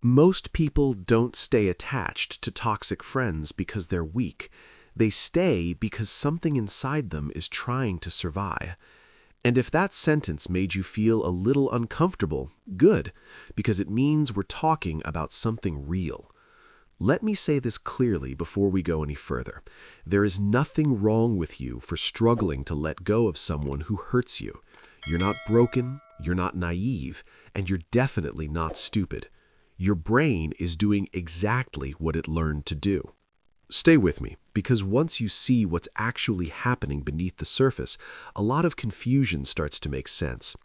Most people don't stay attached to toxic friends because they're weak. They stay because something inside them is trying to survive. And if that sentence made you feel a little uncomfortable, good, because it means we're talking about something real. Let me say this clearly before we go any further. There is nothing wrong with you for struggling to let go of someone who hurts you. You're not broken, you're not naive, and you're definitely not stupid. Your brain is doing exactly what it learned to do. Stay with me, because once you see what's actually happening beneath the surface, a lot of confusion starts to make sense.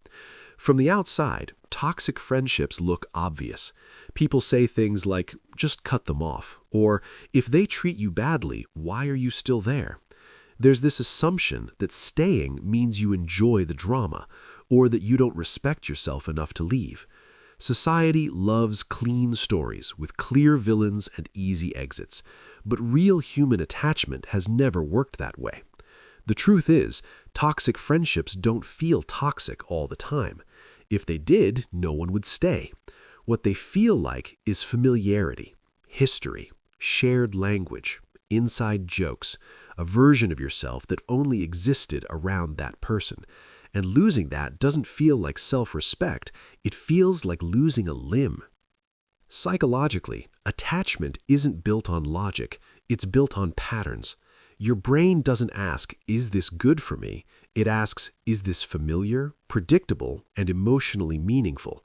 From the outside, toxic friendships look obvious. People say things like, just cut them off, or if they treat you badly, why are you still there? There's this assumption that staying means you enjoy the drama, or that you don't respect yourself enough to leave. Society loves clean stories with clear villains and easy exits, but real human attachment has never worked that way. The truth is, toxic friendships don't feel toxic all the time. If they did, no one would stay. What they feel like is familiarity, history, shared language, inside jokes, a version of yourself that only existed around that person. And losing that doesn't feel like self-respect, it feels like losing a limb. Psychologically, attachment isn't built on logic, it's built on patterns. Your brain doesn't ask, is this good for me? It asks, is this familiar, predictable, and emotionally meaningful?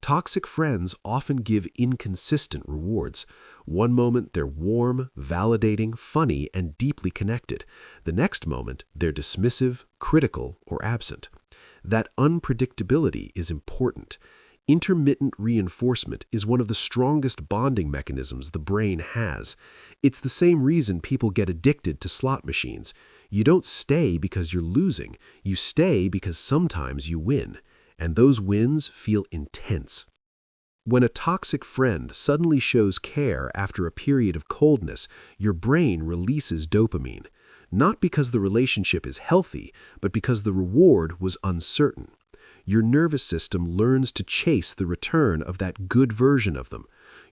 Toxic friends often give inconsistent rewards. One moment they're warm, validating, funny, and deeply connected. The next moment they're dismissive, critical, or absent. That unpredictability is important. Intermittent reinforcement is one of the strongest bonding mechanisms the brain has. It's the same reason people get addicted to slot machines. You don't stay because you're losing. You stay because sometimes you win. And those wins feel intense. When a toxic friend suddenly shows care after a period of coldness, your brain releases dopamine, not because the relationship is healthy, but because the reward was uncertain. Your nervous system learns to chase the return of that good version of them.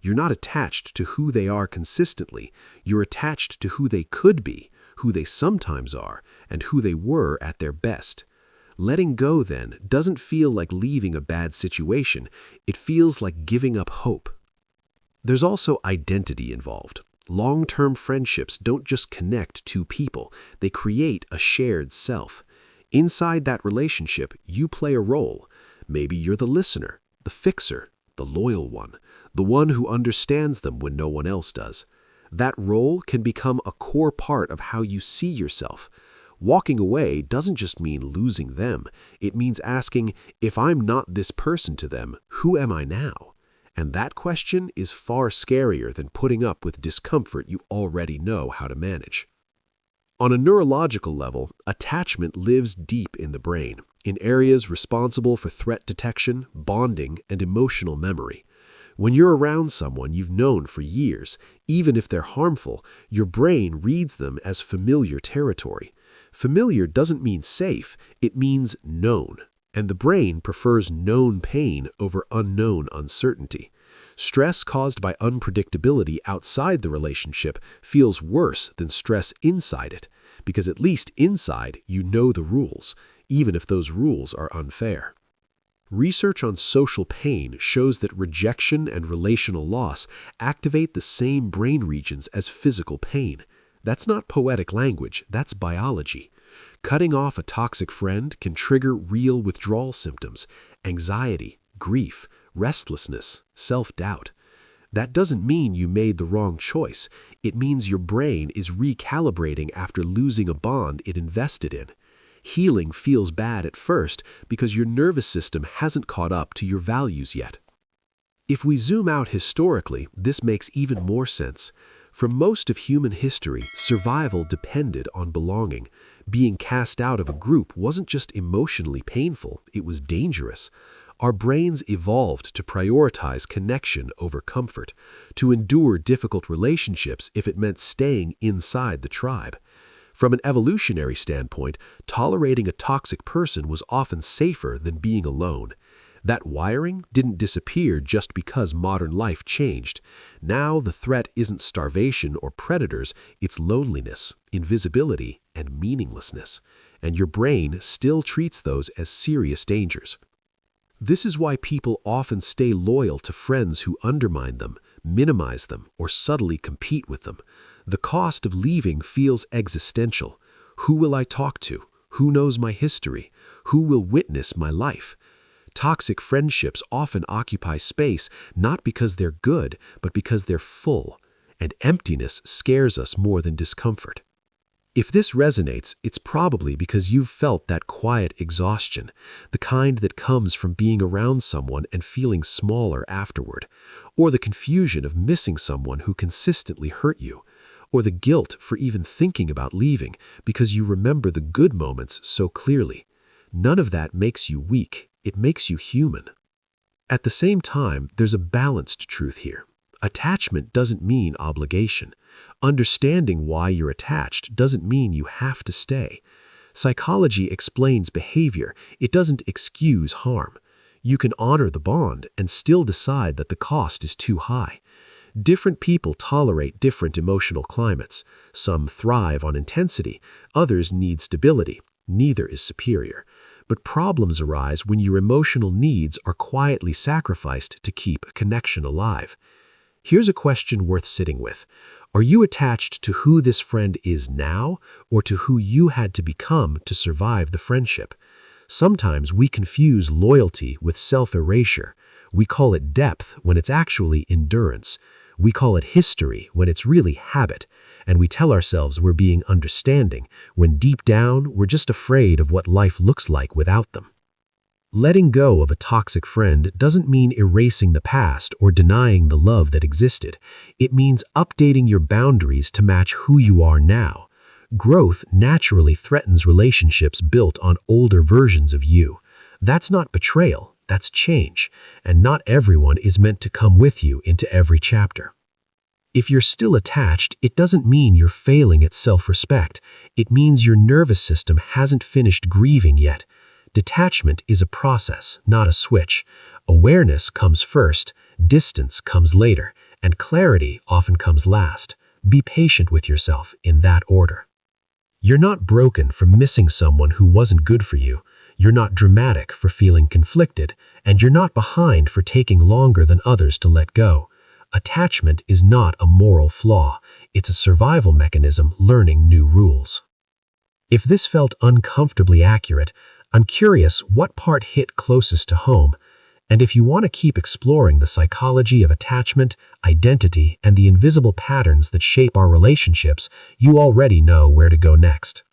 You're not attached to who they are consistently, you're attached to who they could be, who they sometimes are, and who they were at their best. Letting go, then, doesn't feel like leaving a bad situation. It feels like giving up hope. There's also identity involved. Long-term friendships don't just connect two people, they create a shared self. Inside that relationship, you play a role. Maybe you're the listener, the fixer, the loyal one, the one who understands them when no one else does. That role can become a core part of how you see yourself. Walking away doesn't just mean losing them. It means asking, if I'm not this person to them, who am I now? And that question is far scarier than putting up with discomfort you already know how to manage. On a neurological level, attachment lives deep in the brain, in areas responsible for threat detection, bonding, and emotional memory. When you're around someone you've known for years, even if they're harmful, your brain reads them as familiar territory. Familiar doesn't mean safe, it means known, and the brain prefers known pain over unknown uncertainty. Stress caused by unpredictability outside the relationship feels worse than stress inside it, because at least inside you know the rules, even if those rules are unfair. Research on social pain shows that rejection and relational loss activate the same brain regions as physical pain. That's not poetic language, that's biology. Cutting off a toxic friend can trigger real withdrawal symptoms, anxiety, grief, restlessness, self-doubt. That doesn't mean you made the wrong choice. It means your brain is recalibrating after losing a bond it invested in. Healing feels bad at first because your nervous system hasn't caught up to your values yet. If we zoom out historically, this makes even more sense. For most of human history, survival depended on belonging. Being cast out of a group wasn't just emotionally painful, it was dangerous. Our brains evolved to prioritize connection over comfort, to endure difficult relationships if it meant staying inside the tribe. From an evolutionary standpoint, tolerating a toxic person was often safer than being alone. That wiring didn't disappear just because modern life changed. Now the threat isn't starvation or predators, it's loneliness, invisibility, and meaninglessness. And your brain still treats those as serious dangers. This is why people often stay loyal to friends who undermine them, minimize them, or subtly compete with them. The cost of leaving feels existential. Who will I talk to? Who knows my history? Who will witness my life? Toxic friendships often occupy space not because they're good, but because they're full. And emptiness scares us more than discomfort. If this resonates, it's probably because you've felt that quiet exhaustion, the kind that comes from being around someone and feeling smaller afterward, or the confusion of missing someone who consistently hurt you, or the guilt for even thinking about leaving because you remember the good moments so clearly. None of that makes you weak, it makes you human. At the same time, there's a balanced truth here. Attachment doesn't mean obligation. Understanding why you're attached doesn't mean you have to stay. Psychology explains behavior, it doesn't excuse harm. You can honor the bond and still decide that the cost is too high. Different people tolerate different emotional climates. Some thrive on intensity, others need stability. Neither is superior. But problems arise when your emotional needs are quietly sacrificed to keep a connection alive. Here's a question worth sitting with. Are you attached to who this friend is now, or to who you had to become to survive the friendship? Sometimes we confuse loyalty with self-erasure. We call it depth when it's actually endurance. We call it history when it's really habit. And we tell ourselves we're being understanding, when deep down we're just afraid of what life looks like without them. Letting go of a toxic friend doesn't mean erasing the past or denying the love that existed. It means updating your boundaries to match who you are now. Growth naturally threatens relationships built on older versions of you. That's not betrayal, that's change. And not everyone is meant to come with you into every chapter. If you're still attached, it doesn't mean you're failing at self-respect. It means your nervous system hasn't finished grieving yet. Detachment is a process, not a switch. Awareness comes first, distance comes later, and clarity often comes last. Be patient with yourself in that order. You're not broken for missing someone who wasn't good for you. You're not dramatic for feeling conflicted, and you're not behind for taking longer than others to let go. Attachment is not a moral flaw. It's a survival mechanism learning new rules. If this felt uncomfortably accurate, I'm curious what part hit closest to home, and if you want to keep exploring the psychology of attachment, identity, and the invisible patterns that shape our relationships, you already know where to go next.